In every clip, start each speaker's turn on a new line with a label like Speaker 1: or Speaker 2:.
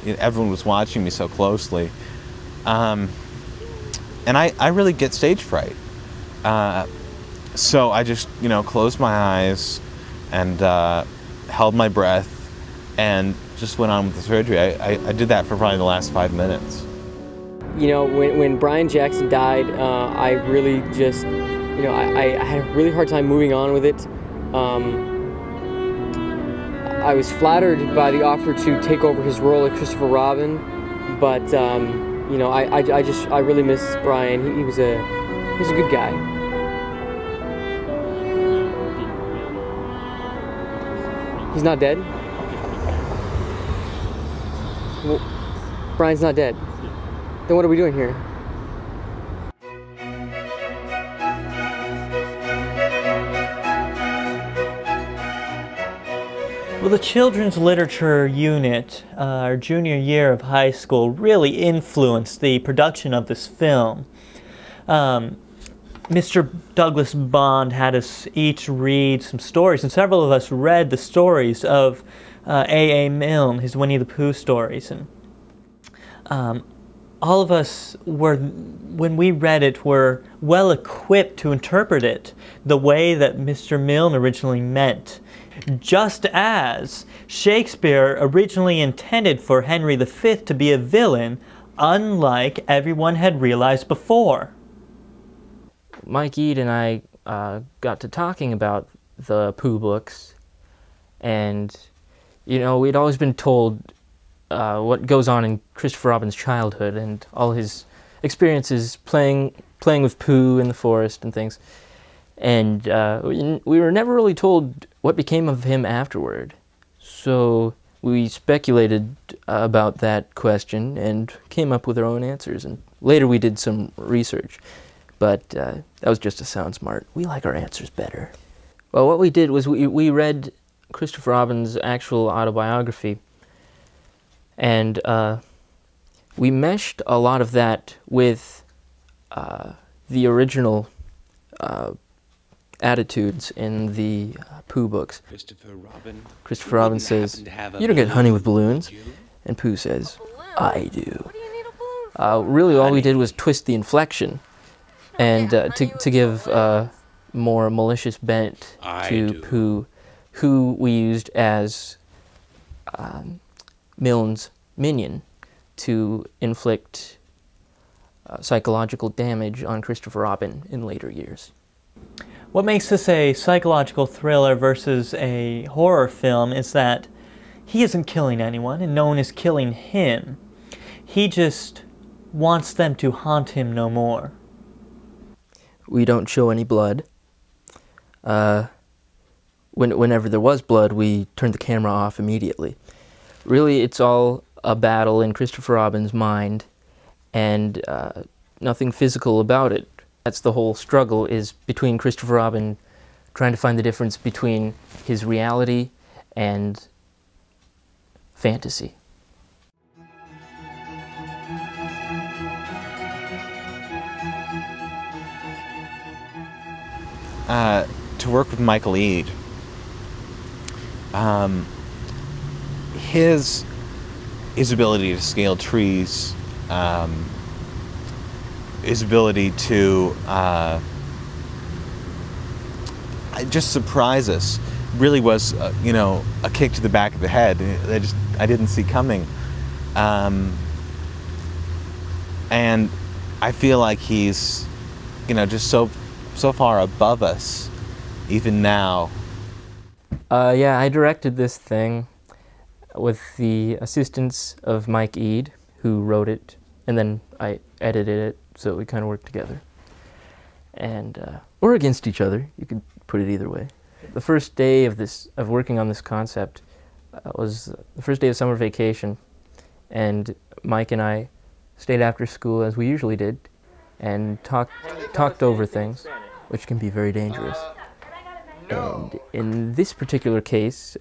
Speaker 1: everyone was watching me so closly. And I really get stage fright. So I just, closed my eyes and held my breath and just went on with the surgery. I did that for probably the last 5 minutes.
Speaker 2: When Brian Jackson died, I really just, I had a really hard time moving on with it. I was flattered by the offer to take over his role as Christopher Robin, but I really miss Brian. He was a good guy. He's not dead? Well, Brian's not dead. Then what are we doing here?
Speaker 3: Well, the children's literature unit, our junior year of high school, really influenced the production of this film. Mr. Douglas Bond had us each read some stories, and several of us read the stories of A.A. Milne, his Winnie the Pooh stories. And all of us were, when we read it, were well equipped to interpret it the way that Mr. Milne originally meant. Just as Shakespeare originally intended for Henry V to be a villain, unlike everyone had realized before.
Speaker 4: Mike Ead and I got to talking about the Pooh books, and we'd always been told what goes on in Christopher Robin's childhood and all his experiences playing with Pooh in the forest and things. And we were never really told what became of him afterward. So we speculated about that question and came up with our own answers. And later we did some research. But that was just to sound smart. We like our answers better. Well, what we did was we read Christopher Robin's actual autobiography. And we meshed a lot of that with the original attitudes in the Pooh books. Christopher Robin says, "You don't get honey with balloons." And Pooh says, "I do." Really all we did was twist the inflection and to give a more malicious bent to Pooh, who we used as Milne's minion to inflict psychological damage on Christopher Robin in later years.
Speaker 3: What makes this a psychological thriller versus a horror film is that he isn't killing anyone and no one is killing him. He just wants them to haunt him no more.
Speaker 4: We don't show any blood. Whenever there was blood, we turned the camera off immediately. Really, it's all a battle in Christopher Robin's mind, and nothing physical about it. That's the whole struggle, is between Christopher Robin trying to find the difference between his reality and fantasy.
Speaker 1: To work with Michael Ead, his ability to scale trees, his ability to just surprise us, really was, a kick to the back of the head. I didn't see coming, and I feel like he's, just so far above us, even now.
Speaker 4: Yeah, I directed this thing with the assistance of Mike Ead, who wrote it, and then I edited it, so we kind of worked together. And, or against each other, you could put it either way. The first day of working on this concept was the first day of summer vacation, and Mike and I stayed after school, as we usually did, and talked over things, which can be very dangerous. And in this particular case,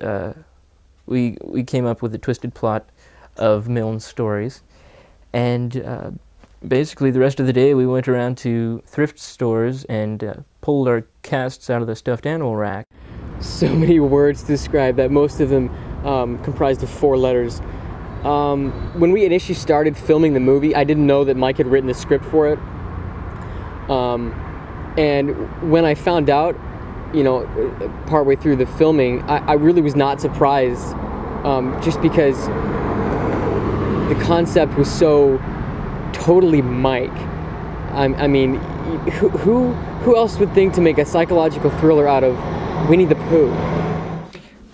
Speaker 4: we came up with a twisted plot of Milne's stories, and basically the rest of the day we went around to thrift stores and pulled our casts out of the stuffed animal rack.
Speaker 2: So many words to describe that, most of them comprised of 4 letters. When we initially started filming the movie, I didn't know that Mike had written the script for it. And when I found out, you know, partway through the filming, I really was not surprised, just because the concept was so totally Mike. I mean, who else would think to make a psychological thriller out of Winnie the Pooh?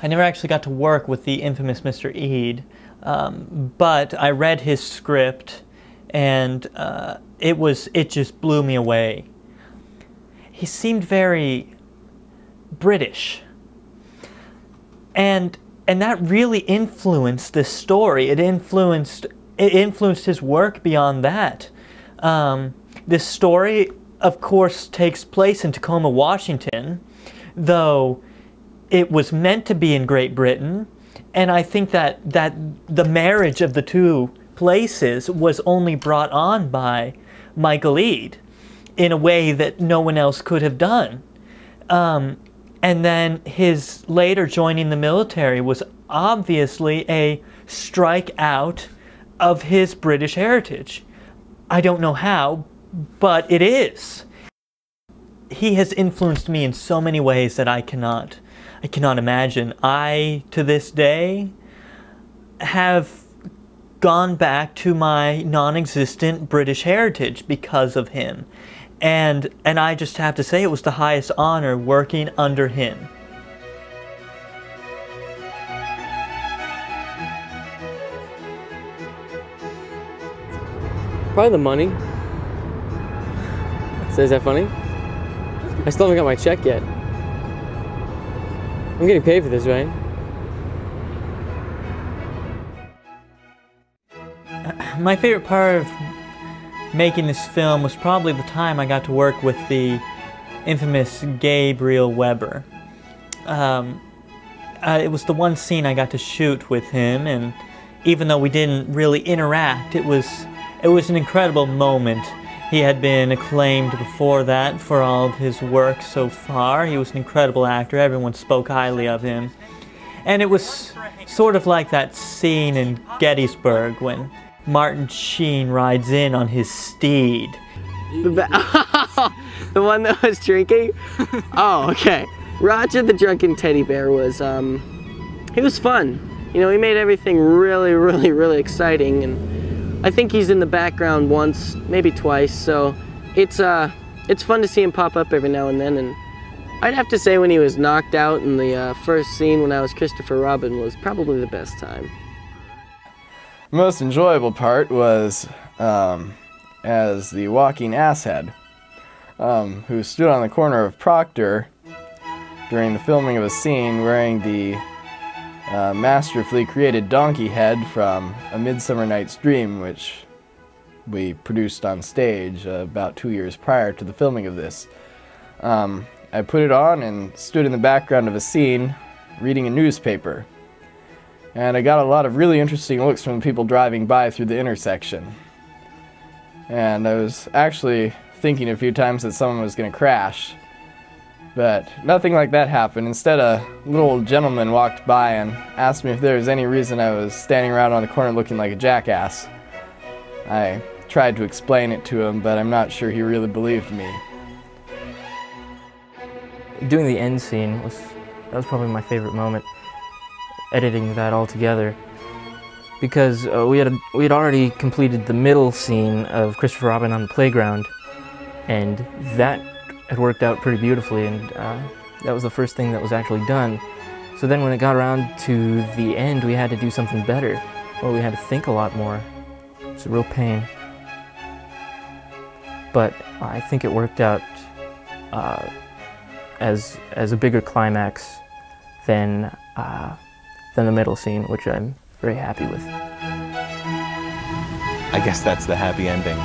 Speaker 3: I never actually got to work with the infamous Mr. Eade, but I read his script, and it just blew me away. He seemed very British, and that really influenced this story. It influenced his work beyond that. This story, of course, takes place in Tacoma, Washington, though it was meant to be in Great Britain, and I think that the marriage of the two places was only brought on by Michael Eade in a way that no one else could have done. And then his later joining the military was obviously a strike out of his British heritage. I don't know how, but it is. He has influenced me in so many ways that I cannot imagine. I, to this day, have gone back to my non-existent British heritage because of him. And I just have to say it was the highest honor working under him.
Speaker 2: Probably the money. So is that funny? I still haven't got my check yet. I'm getting paid for this, right?
Speaker 3: My favorite part of making this film was probably the time I got to work with the infamous Gabriel Weber. It was the one scene I got to shoot with him, and even though we didn't really interact, it was an incredible moment. He had been acclaimed before that for all of his work so far. He was an incredible actor. Everyone spoke highly of him. And it was sort of like that scene in Gettysburg when Martin Sheen rides in on his steed.
Speaker 5: The one that was drinking? Oh, okay. Roger the Drunken Teddy Bear was, he was fun. You know, he made everything really, really, really exciting, and I think he's in the background once, maybe twice, so it's fun to see him pop up every now and then, and I'd have to say when he was knocked out in the first scene when I was Christopher Robin was probably the best time.
Speaker 6: The most enjoyable part was as the walking asshead, who stood on the corner of Proctor during the filming of a scene wearing the masterfully created donkey head from A Midsummer Night's Dream, which we produced on stage about 2 years prior to the filming of this. I put it on and stood in the background of a scene reading a newspaper. And I got a lot of really interesting looks from the people driving by through the intersection. And I was actually thinking a few times that someone was going to crash. But nothing like that happened. Instead, a little old gentleman walked by and asked me if there was any reason I was standing around on the corner looking like a jackass. I tried to explain it to him, but I'm not sure he really believed me.
Speaker 4: Doing the end scene was probably my favorite moment. Editing that all together, because we had already completed the middle scene of Christopher Robin on the playground, and that had worked out pretty beautifully, and that was the first thing that was actually done. So then when it got around to the end, we had to do something better. Well, we had to think a lot more. It's a real pain, but I think it worked out as a bigger climax than the middle scene, which I'm very happy with.
Speaker 1: I guess that's the happy ending.